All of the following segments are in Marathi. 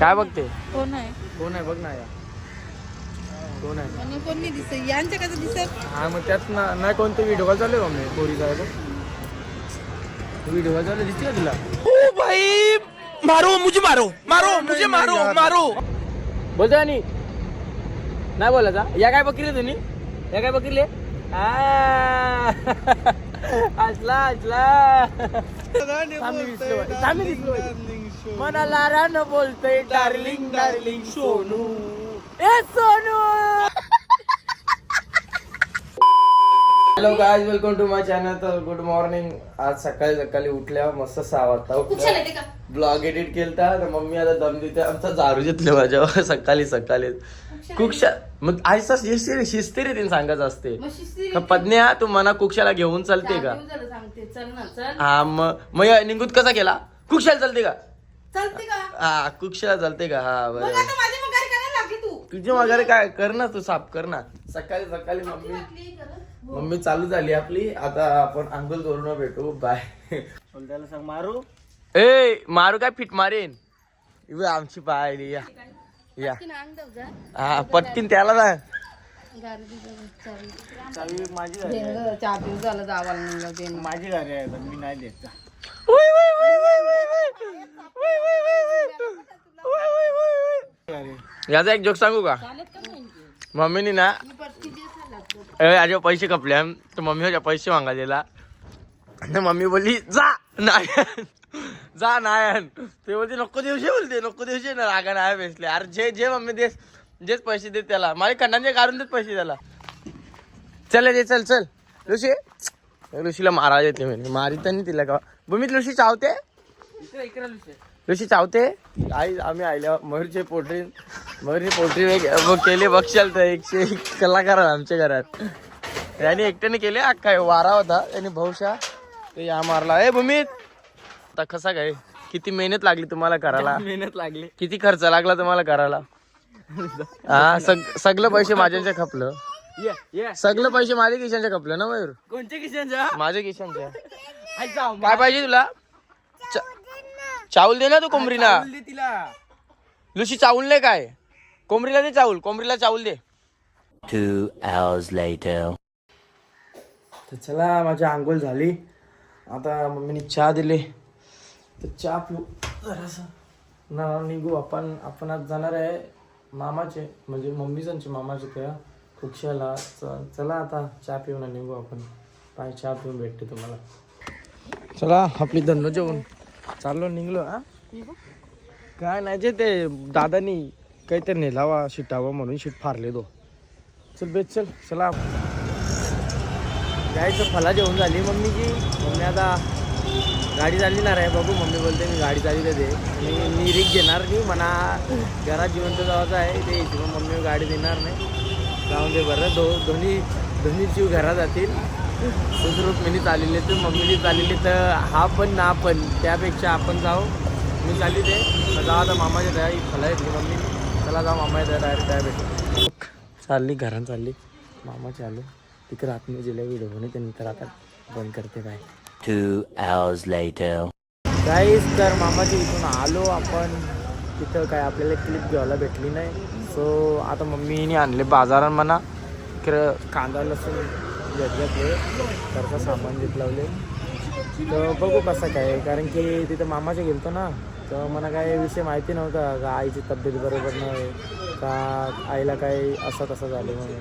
काय बघते? कोण आहे? कोण आहे बघ ना या. कोण आहे? आणि कोण नाही दिसत यांच्या कसं दिसत? हा मग त्यात नाही कोणते व्हिडिओ कॉल चालू आहे मम्मी पोरीचा आहे व्हिडिओ कॉल चालू दिसते का तुला? ओ भाई मारो मुझे मारो बोलतो आणि नाही बोलायचा. या काय बघितले तुम्ही? या काय बघितले? असला मनाला रान बोलतोय डार्लिंग डार्लिंग सोनू ए Sonu. Hello guys, welcome to my channel. तर गुड मॉर्निंग. आज सकाळी सकाळी उठल्या मस्त 6 वाजता उठल्या. ब्लॉग एडिट केलता तर मम्मी आता दम देते. आमचा झाडू घेतले माझ्यावर सकाळी सकाळी कुक्षा. मग आयसा शिस्ती रे तिने सांगायचं असते. पद्न्या तू मना कुक्षाला घेऊन चालते का? हा मग निघूत कसा केला? कुक्षाला चालते का? हा कुक्षाला चालते का? हा बरोबर. तुझी वगैरे काय कर ना, तू साफ कर ना. सकाळी सकाळी मम्मी चालू झाली आपली. आता आपण अंघोळ करून भेटू. बाय. त्याला सांग मारू. ए मारू काय फिट मारेन. आमची पाहिली या या हा पटकीन त्याला ना. माझी गाडी आहे मी नाही देत. याचा एक जोक सांगू का? मम्मीनी ना माझे पैसे कपले तर मम्मी माझ्या पैसे मागायला. मम्मी बोलली जा नाही जा नाही. ते बोलते नको दिवशी बोलते नको दिवशी ना रागा नाही बेसले. अरे जे जे मम्मी देस जेच पैसे देत त्याला माझे खंडांचे काढून देत पैसे त्याला. चल दे चल चल ऋषी. ऋषीला मारा देते मी मारित नाही तिला का भूमीत. ऋषी चावते ऋषी चावते. आई आम्ही आल्या मयूरचे पोल्ट्री पोल्ट्री केले बघशाल तर 101 कलाकार आमच्या घरात. याने एकट्याने केले. काय वारा होता त्याने भाऊशा ते या मारला. ए भूमीत आता कसा काय किती मेहनत लागली तुम्हाला करायला? मेहनत लागली. किती खर्च लागला तुम्हाला करायला? हा सगळं पैसे माझ्यांच्या खपलं. सगळं पैसे माझ्या किशनच्या खपलं ना मयूर? कोणत्या किशनच्या? माझ्या किशनच्या. काय पाहिजे तुला? चावल दे ना तू कोंबरीला. लुशी चावल नाही काय? कोंबरीला दे चावल. कोंबरीला चावल दे. 2 hours later. तर चला माझी आंघोळ झाली. आता मम्मीने चहा दिले तर चहा पिऊ जरासं ना निघू आपण. आपण आज जाणार आहे मामाचे म्हणजे मम्मीचे मामाचे त्या कुक्षाला. चला आता चहा पिऊन निघू आपण. पाय चहा पिऊन भेटते तुम्हाला. चला आपली धंदा जेवण चाललो निघलो. हा काय नाही जे ते दादानी काहीतरी नेलावा शिटावा म्हणून शीट फारले दो. चल बेच चल. चला जायचं. फला जेवण झाली मम्मीची. मम्मी आता गाडी चालणार आहे. बघू मम्मी बोलते मी गाडी चालली दे मी रिक घेणार नाही म्हणा. घरात जिवंत जायचं आहे ते मग मम्मी गाडी देणार नाही. जाऊन दे बरं. दोन्ही जीव घरात जातील. सुखरूप मीनी चाललेले तर मम्मीने चाललेली तर हा पण ना पण त्यापेक्षा आपण जाऊ. मी चालली ते जाऊ आता मामाच्या दया फला येतली मम्मी. चला जाऊ मामाच्या दया डायरेक्ट त्या भेटू. चालली घरात चालली मामाचे आलो तिकडे आतमध्ये गेल्या व्हिडिओने त्यानंतर आता बंद करते. काय 2 hours later. गाईस तर मामाच्या इथून आलो आपण. तिथं काय आपल्याला क्लिप घ्यायला भेटली नाही. सो आता मम्मीने आणले बाजारात म्हणा. इकडं कांदा लसूण घेतले घरचं सामान घेत लावले. तर बघू कसं काय कारण की तिथं मामाच्या गेलतो ना तर मला काय विषय माहिती नव्हता का आईची तब्येत बरोबर नाही का आईला काही असं तसं झालं म्हणून.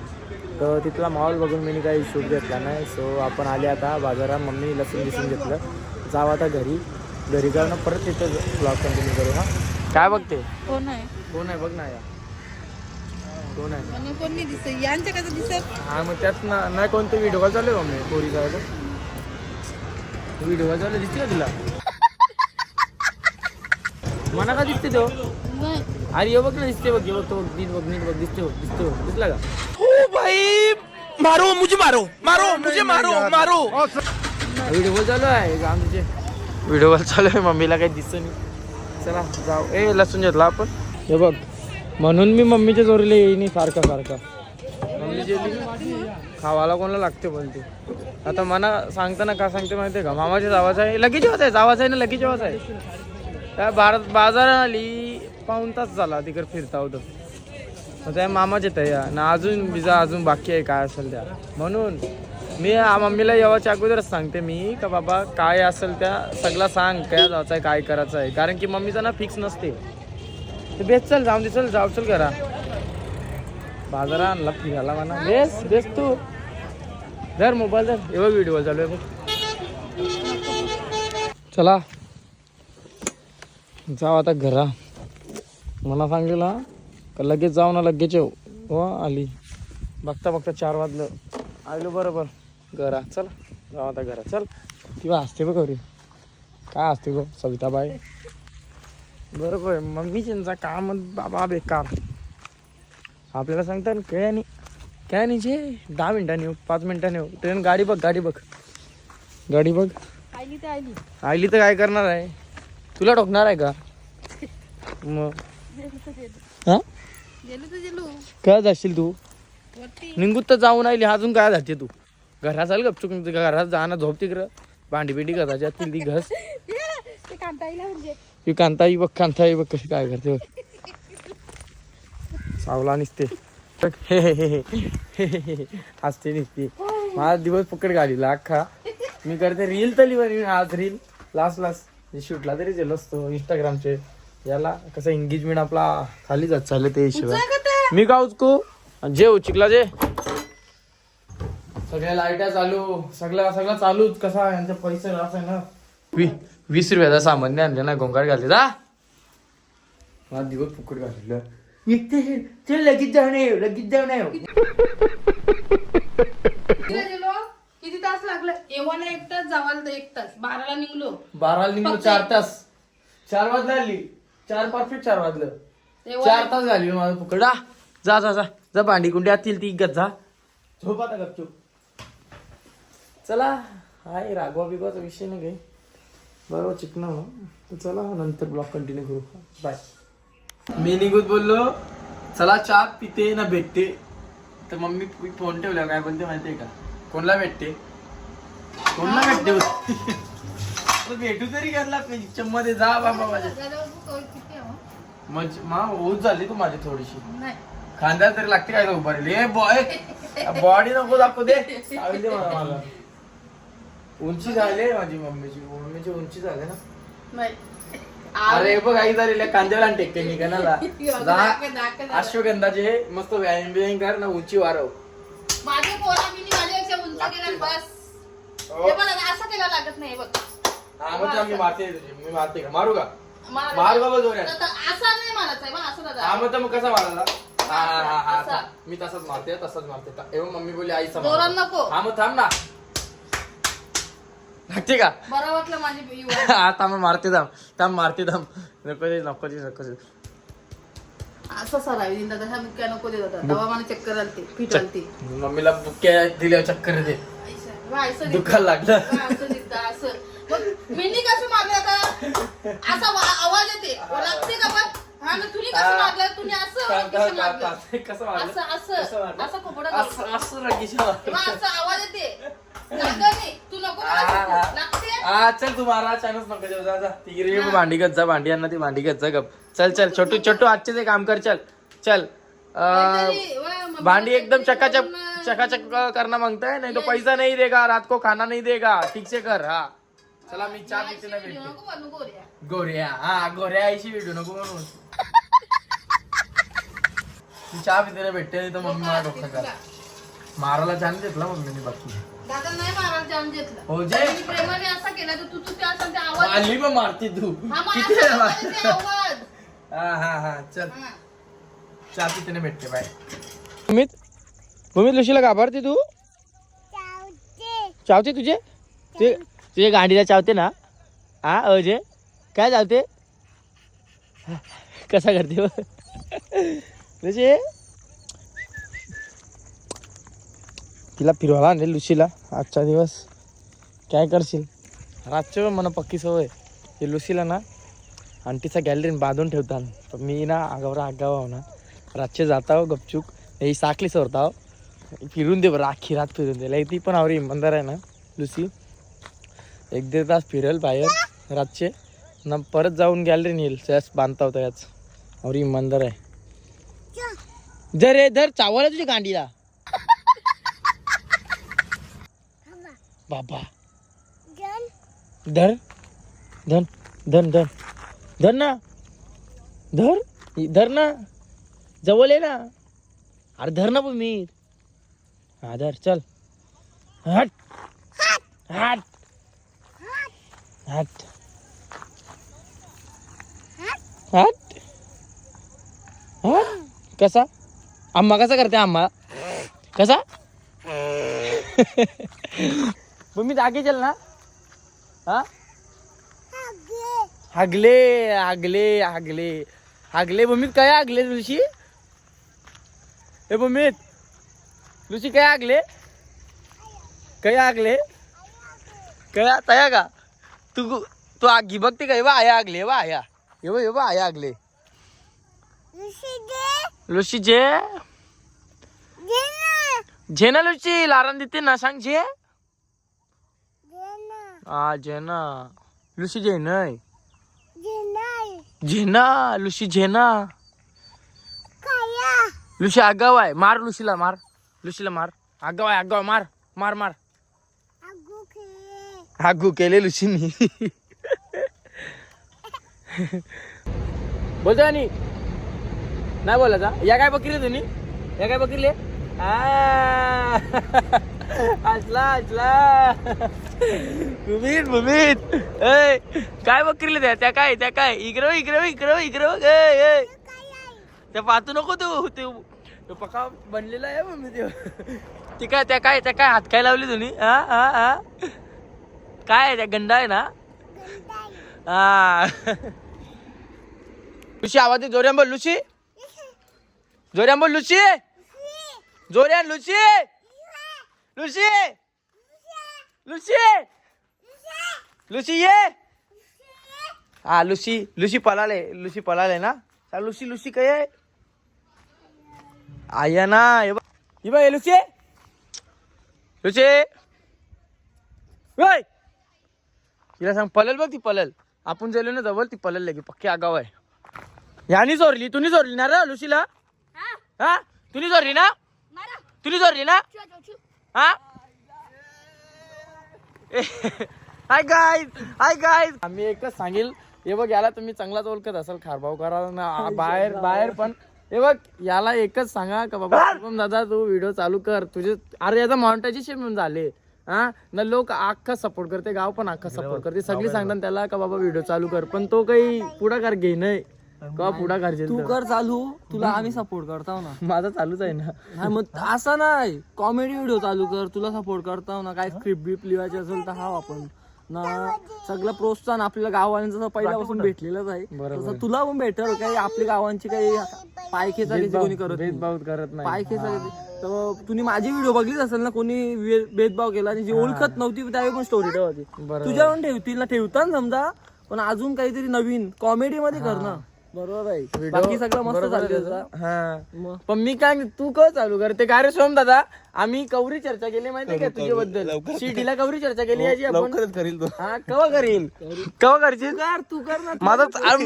तर तिथला माहोल बघून मी काही शूट घेतला नाही. सो आपण आले आता बाजारात. मम्मी लसूण बिसून घेतलं. जाऊ आता घरी जाऊन परत तिथं ब्लॉग कंटिन्यू करू. हा काय बघते? कोण आहे बघ ना या. कोण आहे? आणि कोण नाही दिसत यांच्या कसं दिसत? हा मग त्यात नाही कोणते व्हिडिओ कॉल चालू आहे मम्मी पोरी जायला. व्हिडिओ कॉल चालू दिसते का तुला? मना का दिसते तो? नाही. अरे ये बघ ना दिसते बघ. बघ तो नीट बघ दिसते बघ दिसला का? ओ भाई मारो मुझे मारो व्हिडिओ कॉल चालू आहे आमचे. व्हिडिओ कॉल चालू आहे मम्मीला काही दिसत नाही. चला जाऊ. ए लसूण घेतला आपण. हे बघ म्हणून मी मम्मीच्या जोरीला येईन सारखा मम्मी जेवली खावाला कोणाला लागते बोलते. आता मना सांगताना का सांगते माहिती आहे का? मामाच्या जावाचा आहे लगेच जेवायचा आहे. जावाचा आहे ना लगेच जेवायचा आहे. काय बाजारात आली पाऊण तास झाला तिकडे फिरता होतं. त्या मामाच येत आहे ना, अजून विजा अजून बाकी आहे काय असेल त्या. म्हणून मी मम्मीला येवाच्या अगोदरच सांगते मी का बाबा काय असेल त्या सगळं सांग, काय जायचं आहे काय करायचं आहे. कारण की मम्मीचं ना फिक्स नसते. ते बेस चल जाऊन दे, चल जाऊ चल करा बाजारा आणला फिरायला म्हणा. बेस बेस तू धर मोबाईल धर, एवढं व्हिडिओ चालू आहे बघ. चला जाऊ आता घरा. मला सांगितलं का लगेच जाऊ ना, लगेच येऊ. हो आली बघता बघता 4 वाजलं. आलो बरोबर घरा. चल जाऊ आता घरा. चल किंवा असते बघ घरी काय असते गो सविताबाई. बरोबर मम्मी त्यांचा काम बाबा बेकार. आपल्याला सांगतात काय नाही काय नाही जे 10 मिनिटांनी येऊ 5 मिनिटांनी येऊ. ट्रेन गाडी बघ गाडी बघ गाडी बघ. आली तर आली. आली तर काय करणार आहे, तुला ठोकणार आहे का मग. हा गेलो तर गेलो काय जाशील तू वरती. निघूत तर जाऊन आली अजून काय जाते तू. घरात चाल गपचूक घरात जाणं झोप तिकडं. भांडी बिंडी घराच्या ती घस. ते कांताईला म्हणजे ती कांताई बघ कांताई बघ कशी काय करते बघ. सावला निसते हसते निसते. माझा दिवस पकड गाडीला अख्खा. मी करते रील तरी बरी आज रील लास्ट शूटला तरी गेलो असतो इंस्टाग्रामचे. याला कसं एंगेजमेंट आपला खाली जात चालले ते हिशोबात. मी का उचकू जे उचिकला जे सगळ्या लाईटा चालू सगळं चालूच. कसा यांचे पैसे राहत आहे ना. 20 रुपयाचा सामान नाही आणलं ना, गोंगाट घालते जा. मला दिवस फुकट घातलं. चल लगेच जाऊन ये लगेच जाऊन ये. गेलो किती तास लागलं येवाला 1 तास जावाला तर 1 तास. 12ला निघलो. 12ला निघलो 4 तास. 4 वाजता आली 4 परफेक्ट 4 वाजलं. 4 तास झाली माझं फुकट. जा जा जा जा भांडी कुंडी आतील ती गत जा झोप आता गपचूप. चला हाय रागवा बिगवाचा विषय नाही काही बरोबर चिकना तर चला नंतर ब्लॉग कंटिन्यू करू. बाय. मी निघूत बोललो चला चहा पिते ना भेटते. तर मम्मी फोन ठेवला काय बोलते माहितीये का, कोणला भेटते कोणला भेटते भेटू तरी करला मध्ये जा बाबा माझ्या. मग ऊस झाली तू माझी थोडीशी खांद्याला तरी लागते काय उभारली. बॉय बॉडी नको दाखवू दे मला. उंची झाली माझी मम्मीची उंची झाली ना. अरे बघ आई झालेल्या कांद्याला टेकते निघाला. अश्वगंधाचे मस्त व्यायाम बियाम कर ना, उंची वाढव. माझे पोरा माझ्यापेक्षा उंच केला बस. हे पण असं केला लागत नाही बघ. हा मग मी मारते मी मारते का मारू का मारू बाबा जोऱ्यात. असा नाही मारायचा आहे असं दादा. हा मग कसा मारायला. हा मी तसंच मारते एवढं मम्मी बोलली आई जोरात नको. हा मग थांब ना लागते का बरं वाटलं माझी. आता मग मारते थांब मारते थांब. नको असं सरावी दादा ह्या बुक्या नको दे दादा. दवा मला चक्कर आलती फिट आलती. मम्मीला बुक्या दिल्या चक्कर दे दुखायला लागलं. असं मिनी कसं मारलं आता असा आवाज येते लागते का पण. हा ना तुम्ही कसं मारलं तुम्ही कसं मारलं असं खोपडा असं रगीच्या असं आवाज येते. तू नको लागते. चल तू मारा चानच नको देऊ जा ती भांडी गत जा. भांडी आणा ती भांडी गत जा गप. चल छोटू आजचे ते काम कर. चल भांडी एकदम चकाचक करना मांगता है, नहीं तो पैसा नहीं देगा, रात को खाना नहीं देगा, ठीक से कर. हा चला मी चहा पिते ना भेटते. गोऱ्या हा गोऱ्या आईशी भेटू नको म्हणून मी चहा पिते ना भेटते. नाही तर मम्मी मला डोकं का मारायला छान घेतला मम्मीने बाकी. दादा नाही मारायला जाऊन घेतलं. हो जे प्रेमाने असं केलं तर तू त्या असं आवाज आली मग मारती तू किती आवाज. हा चल चहा पिते ना भेटते. बाय. भूमित लुशीला घाबरते तू. चावते तुझे गाडीला चावते ना. हा अजय काय चावते कसा करते लुशी. तिला फिरवायला आणले लुशीला आजचा दिवस. काय करशील रातच्या पण मला पक्की सवय हे लुसीला ना आंटीचा गॅलरीन बांधून ठेवतात. पण मी ना आगाव होणार रातचे जाता गपचूक ही साखली सोडता फिरून दे बरं अख्खी रात फिरून दे. ती पण आवरी इमानदार आहे ना लुसी. 1-1.5 तास फिरेल बाहेर रातचे ना परत जाऊन गॅलरीन येईल. जस्ट बांधता होता याच और इमानदार आहे. धर रे धर, चावल आहे तुझी गांडीला. बाबा धर धर धर धर धर ना, धर धर ना, जवळ आहे ना. अरे धर ना मी. हा धर, चल. हट हट हट हट हट. कसा आम्हा कसा करते आम्हा कसा. मम्मी जागे चल ना. हा हागले हागले हागले हागले मम्मी काय हागले लुशी. ए मम्मी लुशी काय हागले, काय हागले, काय तया का तू तू आगी बघते काय. वा आया हागले, वा आया ये बा आया हागले. लुशी जे जे ना लुची लारान देते ना, सांग जे. हा जेना लुसी जे नाही जेना लुसी जेना. लुसी आगाव आहे, मार लुसीला मार, लुसीला मार. आगाव आहे आगाव, मार मार मार. आगू केले लुसीनी. बोलतो आणि नाही बोलायचा. या काय बकरी तुम्ही, या काय बकरीले. हसला हसला. भूमीत भूमीत ए काय बकरीले त्या काय, त्या काय इकडं इकडं इकडं इकडं. त्या पाहतू नको तू, ते पका बनलेला आहे मम्मी. ते काय त्या काय, त्या काय हात काय लावली तुम्ही. हा हा हा काय त्या गंडा आहे ना. हा लुशी आवाज दे, जोऱ्यान बोल लुशी, जोऱ्यान बोल लुशी, जोऱ्यान लुशी लुशी लुशी लुशी ये. हा लुशी लुशी पळाले, लुशी पळाले ना. लुशी लुशी काय आहे आया ना. हे बघ लुशी लुशी वय तिला सांग पळल बघ. ती पळल, आपण गेलो ना जवळ ती पळल लगे पक्की आगाव आहे. यानी चोरली, तुम्ही चोरली ना रे लुशीला. हा तुम्ही चोरली ना, तुम्ही चोरली ना. हा हाय गाईज, हाय गाईज. आम्ही एकच सांगेल, हे बघ याला तुम्ही चांगलाच ओळखत असाल खारभाऊ करा ना बाहेर बाहेर. पण हे बघ याला एकच सांगा का बाबा शुभम दादा तू व्हिडिओ चालू कर तुझे. अरे याचा मॉनिटायझेशन झाले. हा ना लोक अख्खा सपोर्ट करते, गाव पण अख्खा सपोर्ट करते. सगळी सांगतात त्याला का बाबा व्हिडिओ चालू कर, पण तो काही पुढाकार घे नाही का. पुढाकार तू कर चालू, तुला आम्ही सपोर्ट करताव ना. माझा चालूच आहे ना. मग असं नाही, कॉमेडी व्हिडिओ चालू कर, तुला सपोर्ट करताव ना. काय स्क्रिप्ट बिप लिहायची असेल तर हा आपण ना. सगळं प्रोत्साहन आपल्या गावांचं पहिल्यापासून भेटलेलंच आहे, तसं तुला पण भेटल. काही आपल्या गावांची काही पायखेचा कोणी भेदभाव करत नाही. पायखेचा तर तुम्ही माझी व्हिडिओ बघलीच असेल ना, कोणी भेदभाव केला आणि जी ओळखत नव्हती त्यावेळी पण स्टोरी ठेवायची. तुझ्यावर ठेवतील ना, ठेवतात समजा, पण अजून काहीतरी नवीन कॉमेडी मध्ये कर ना. बरोबर आहे, बाकी सगळं मस्त चालू. पण मी काय तू का चालू करते काय रे सोम दादा. आम्ही कवरी चर्चा केली माहिती का तुझ्याबद्दल. शिटीला कवरी चर्चा केली याची आपण. करील हा कवा करील, कवा करशील. तू कर ना.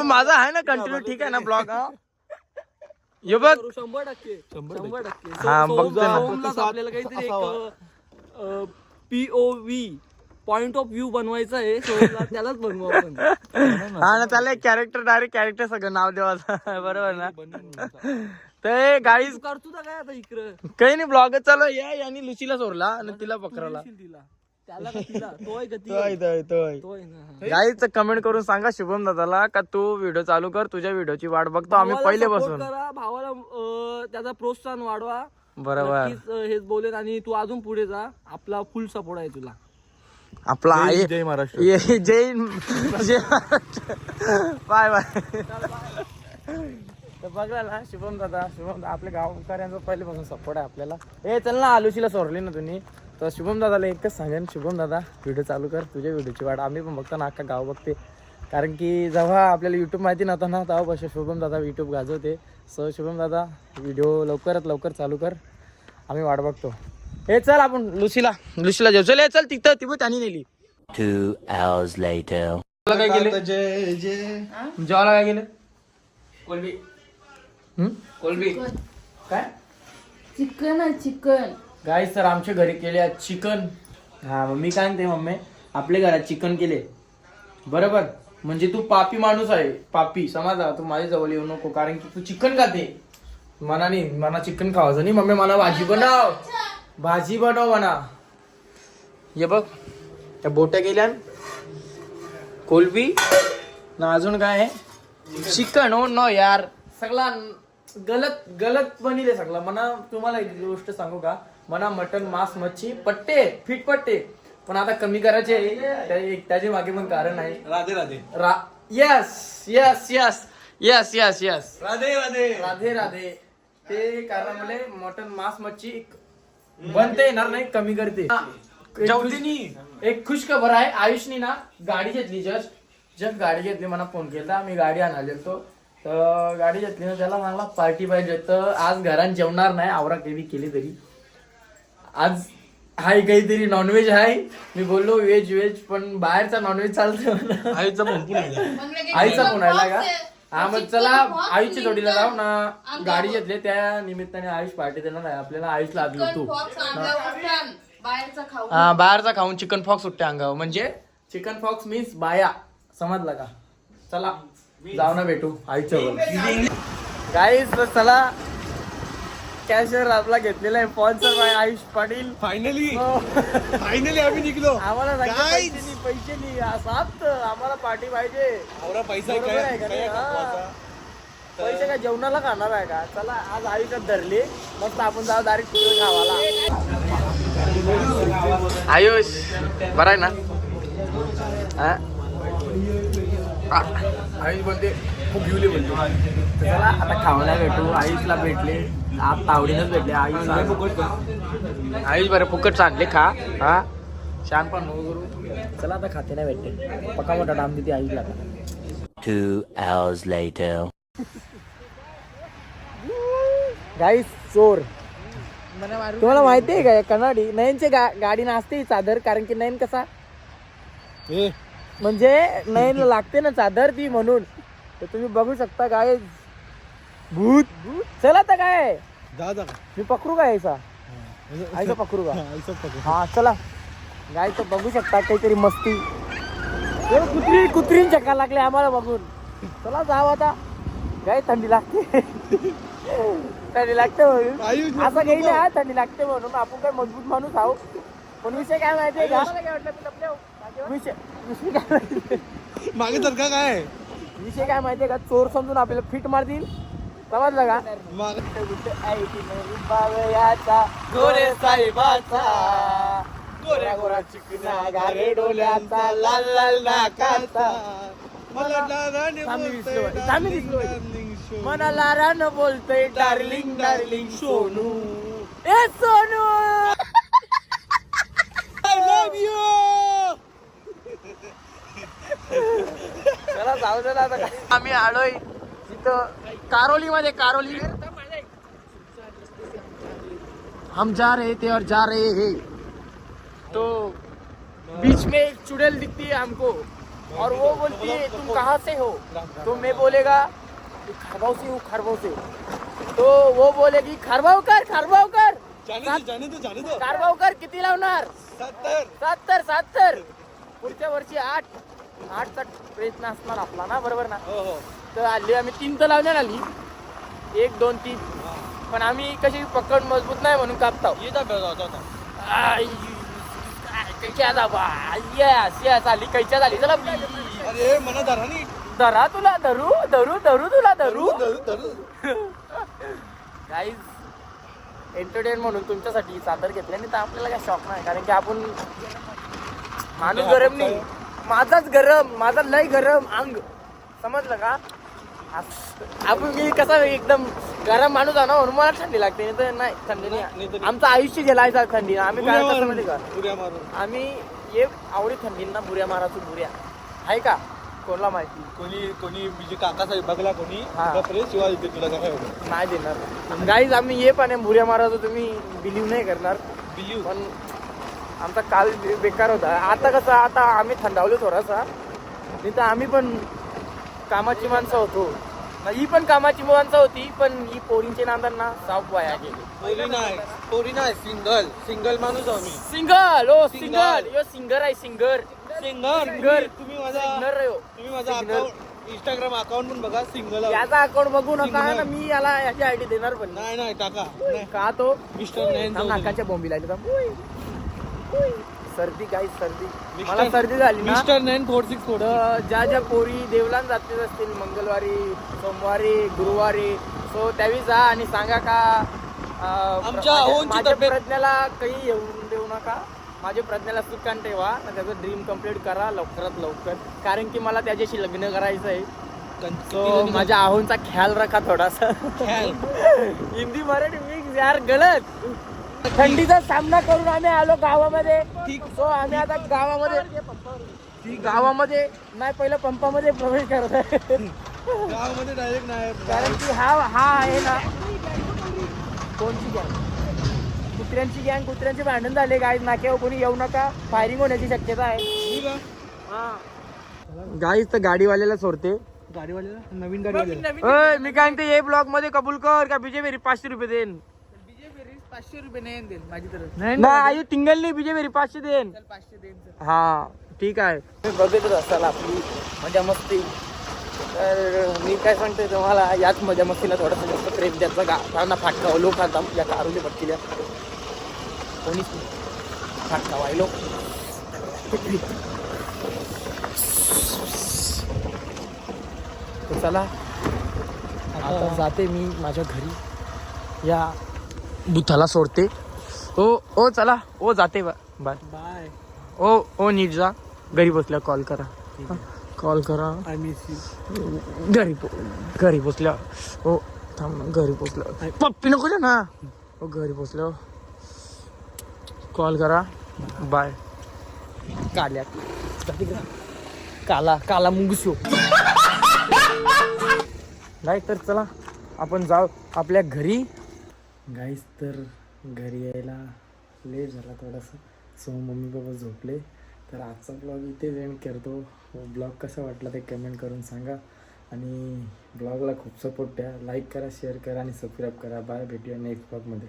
माझा आहे ना कंटिन्यू. ठीक आहे ना ब्लॉग. ये बघ 100% हा बघतो आपल्याला काहीतरी एक POV पॉइंट ऑफ व्ह्यू बनवायचा आहे, त्यालाच बनवू आपण. हा ना, त्याला एक कॅरेक्टर, डायरेक्ट कॅरेक्टर सगळं नाव देवाचं. बरोबर ना. ते गाईज करतो काय आता इकडं काही नाही, ब्लॉग चालू आहे. आणि लुसीला सोडला आणि तिला पकडला. गाईच कमेंट करून सांगा शुभम दादाला का तू व्हिडिओ चालू कर, तुझ्या व्हिडिओची वाट बघतो आम्ही पहिले बसून. भावाला त्याचा प्रोत्साहन वाढवा. बरोबर हेच बोलेन. आणि तू अजून पुढे जा, आपला फुल सपोर्ट आहे तुला. आपला आहे जय महाराष्ट्र. जय बाय बाय. बघला ना शुभम दादा, आपल्या गावकऱ्यांचा पहिल्यापासून सपोर्ट आहे आपल्याला. हे चल ना, आलुशीला सोडली ना तुम्ही. तर शुभम दादाला एकच सांगेन, शुभम दादा व्हिडिओ चालू कर, तुझ्या व्हिडिओची वाट आम्ही पण बघतो ना, अख्खा गाव बघते. कारण की जेव्हा आपल्याला युट्यूब माहिती नव्हतं ना, तेव्हापासून शुभम दादा युट्यूब गाजवते. सो शुभम दादा व्हिडिओ लवकरात लवकर चालू कर, आम्ही वाट बघतो. हे चल आपण लुसीला जाऊ. चल हे चल तिथं ती त्याने नेली. 2 hours later. काय गेले जेवायला काय गेले कोलबी कोलबी काय चिकन आहे चिकन. गाईस तर आमच्या घरी केले आज चिकन. हा मम्मी काय म्हणते मम्मी आपल्या घरात चिकन केले बरोबर. म्हणजे तू पापी माणूस आहे पापी समजा. तू माझ्या जवळ येऊ नको कारण की तू चिकन खाते. मला चिकन खावायचं नाही. मम्मी मला भाजी बनव म्हणा. हे बघ त्या बोट्या गेल्या कोलबी ना अजून काय आहे चिकन. हो नो यार सगळा गलत बनिले सगळं. मना तुम्हाला एक गोष्ट सांगू का मना मटन मांस मच्छी पट्टे फिट पट्टे पण आता कमी करायचे. त्याचे मागे पण कारण आहे. Radhe yes yes yes yes yes yes Radhe Radhe ते कारण मला मटन मांस मच्छी बनते येणार नाही कमी करते. एक खुश खबर आहे आयुषनी ना गाडी घेतली. जस्ट गाडी घेतली मला फोन केला. मी गाडी आणायला गेलतो तर गाडी घेतली ना त्याला मला पार्टी पाहिजे. तर आज घरात जेवणार नाही आवरा केली तरी आज हाय काहीतरी नॉनव्हेज आहे. मी बोललो व्हेज पण बाहेरचा नॉनव्हेज चालतो. आईचा फोन आईचा फोन आला का. हा मग चला आयुषच्या जोडीला जाऊ ना. गाडी घेतली त्या निमित्ताने आयुष पार्टी देणार आहे आपल्याला. आयुष लागलो तू बाहेरचा खाऊन चिकन फॉक्स सुट्टे अंगावर. म्हणजे चिकन फॉक्स मीन्स बाया समजला का. चला जाऊ ना भेटू आयुषच्या गाईस. चला कॅशर आपला घेतलेला आहे sponsor by Ayush Patil. Finally आम्ही निघलो. आम्हाला पैसे नाही सात आम्हाला पार्टी पाहिजे. पैसा बरोबर आहे का नाही? हा. पैसे काय जेवणाला खाणार आहे का. चला आज आयुष्यात धरले मस्त आपण जाऊ डायरेक्ट चिकन खावाला. आयुष बरं आहे ना. आयुष बोलते खूप घेऊले बोलते. चला आता खावायला भेटू. आयुषला भेटले आप तावडीनच भेटले. आयुष बरं फुकट चांगले खा. हा छान पण हो करू. चला आता खाते नाही भेटते पक्का मोठा डाम देते आयुषला. 2 hours later. गाईस चोर तुम्हाला माहिती आहे का कनाडी नयनचे गाडी नाचते चादर. कारण की नयन कसा म्हणजे नयनला लागते ना चादर ती म्हणून. तर तुम्ही बघू शकता गाय भूत. चला तर काय मी पकडू का ऐसा पकडू का. हा चला गाय तर बघू शकता काहीतरी मस्ती. कुत्री चक्का लागले आम्हाला बघून. चला जाऊ आता. गाय थंडी लागते थंडी लागते म्हणून असं काही नाही. थंडी लागते म्हणून आपण काय मजबूत माणूस आहो. पण विषय काय माहितीये का विषय काय माहिती मागे तर का काय विषय काय माहितीये का चोर समजून आपल्याला फिट मारतील समजलं का. गोरे साहेबाचा गोऱ्या गोरा चिकना गारे डोल्याचा लाल लाल नाकाचा मनाला रान बोलतोय डार्लिंग डार्लिंग सोनू ए सोनू आय लव्ह यू. चला जाऊ दे आता. आम्ही आलोय तिथं कारोली मध्ये. कारोली हम जा रहे थे और जा रहे हैं. तो बीच में एक चुड़ैल दिखती है हमको और वो बोलती है तुम कहाँ से हो. तो मैं बोलेगा खरबाव से हूँ खरबाव से. तो वो बोलेगी खरबावकर खरबावकर जाने दो खरबावकर किती लावणार. 70 पुढच्या वर्षी 8चा प्रयत्न असणार आपला ना बरोबर ना. तर आली आम्ही 3 तर लावण्यात आली 1 2 3 पण आम्ही कशी पकड मजबूत नाही म्हणून कापताव. आली कैच्या झाली. चला अरे मला धरा नाही. धरा तुला धरू तुला धरू. गाईज एंटरटेन म्हणून तुमच्यासाठी चादर घेतल्याने तर आपल्याला काय शॉक नाही. कारण की आपण माणूस गरम नाही. माझाच गरम माझा लय गरम अंग समजलं का. आपण मी कसा एकदम गरम माणूस आहे ना म्हणून मला थंडी लागते. नाही तर नाही थंडी नाही. आमचं आयुष्य गेलायचा थंडी. आम्ही काय कसं माहिती का आम्ही ये आवडी थंडींना बुऱ्या मारायचो. बुऱ्या आहे का कोणाला माहिती. कोणी बिजी काका साहेब बघला कोणी शिवाय येते तुला काय होतं नाही देणार. गाईज आम्ही ये पाण्या बुऱ्या मारायचो. तुम्ही बिलीव्ह नाही करणार. पण आमचा काल बेकार होता. आता कसं आता आम्ही थंडावलो थोडासा. नाही तर आम्ही पण कामाची माणसं होतो. ही पण कामाची माणसं होती, पण ही पोरींच्या नांदांना साफ वाया गेली. पोरी नाही सिंगल माणूस आहो मी. सिंगल ओ सिंगल यो सिंगर आहे सिंगर. सिंगर तुम्ही माझा सिंगर अकाउंट इंस्टाग्राम अकाउंट पण बघा सिंगल. याचा अकाउंट बघू नका ना, मी याला याची आयडी देणार पण नाही टाका का तो मिस्टर नैन नाकाच्या बॉम्बी लागली. सर्दी काय सर्दी, मला सर्दी झाली ना. मिस्टर 946 तर ज्या पोरी देवलान जाते असतील मंगळवारी, सोमवारी, गुरुवारी, सो त्यावेळी जा आणि सांगा का माझ्या प्रज्ञाला काही येऊन देऊ नका, माझ्या प्रज्ञाला सुखान ठेवा, त्याचं ड्रीम कम्प्लीट करा लवकरात लवकर, कारण की मला त्याच्याशी लग्न करायचं आहे. तो माझ्या आहोंचा ख्याल रखा थोडासा. हिंदी मराठी मिक्स यार गलत. थंडीचा सामना करून आम्ही आलो गावामध्ये. सो आम्ही आता गावामध्ये नाही, पहिलं पंपामध्ये प्रवेश करत आहे. गावामध्ये डायरेक्ट नाही, कारण की हा आहे ना, कोणची गँग, कुत्र्यांचे भांडण झाले. गाईज नाक्यावर कोणी येऊ नका, फायरिंग होण्याची शक्यता आहे. गाईज तर गाडीवाल्याला सोडते. गाडीवाल्याला नवीन गाडीवाल्याला ओय मी काय म्हणते, हे ब्लॉग मध्ये कबूल कर का बीजे मेरी 500 रुपये देन. 500 रुपये नाही देईल माझी तरफ. नाही टिंगल नाही, बीजे मेरी 500 देन. 500 देईल. हा ठीक आहे. बघतच असाल आपली मजा मस्ती. तर मी काय सांगते तुम्हाला, याच मजा मस्तीला थोडंसं जास्त प्रेम द्यायचं. गावांना फाटका लोक आता या कारुली भटकील्या कोणीच फाटका वाहिलो. तर चला आता जाते मी माझ्या घरी, या बुथाला सोडते. ओ चला ओ जाते. Bye bye. ओ नीट जा, घरी बसल्या कॉल करा. I miss you. घरी पोचल्या. हो थांब ना, घरी पोचल्या. पप्पी नको द्या ना. हो घरी पोचल्या कॉल करा. बाय. काला मुंगसो. नाही तर चला आपण जाऊ आपल्या घरी. गाईस तर घरी यायला लेट झाला थोडासा, सो मम्मी पप्पा झोपले. तर आजचा ब्लॉग इथेच एंड करतो. ब्लॉग कसा वाटला ते कमेंट करून सांगा, आणि ब्लॉगला खूप सपोर्ट द्या. लाईक करा, शेअर करा आणि सबस्क्राईब करा. बाय, भेटूया नेक्स्ट ब्लॉगमध्ये.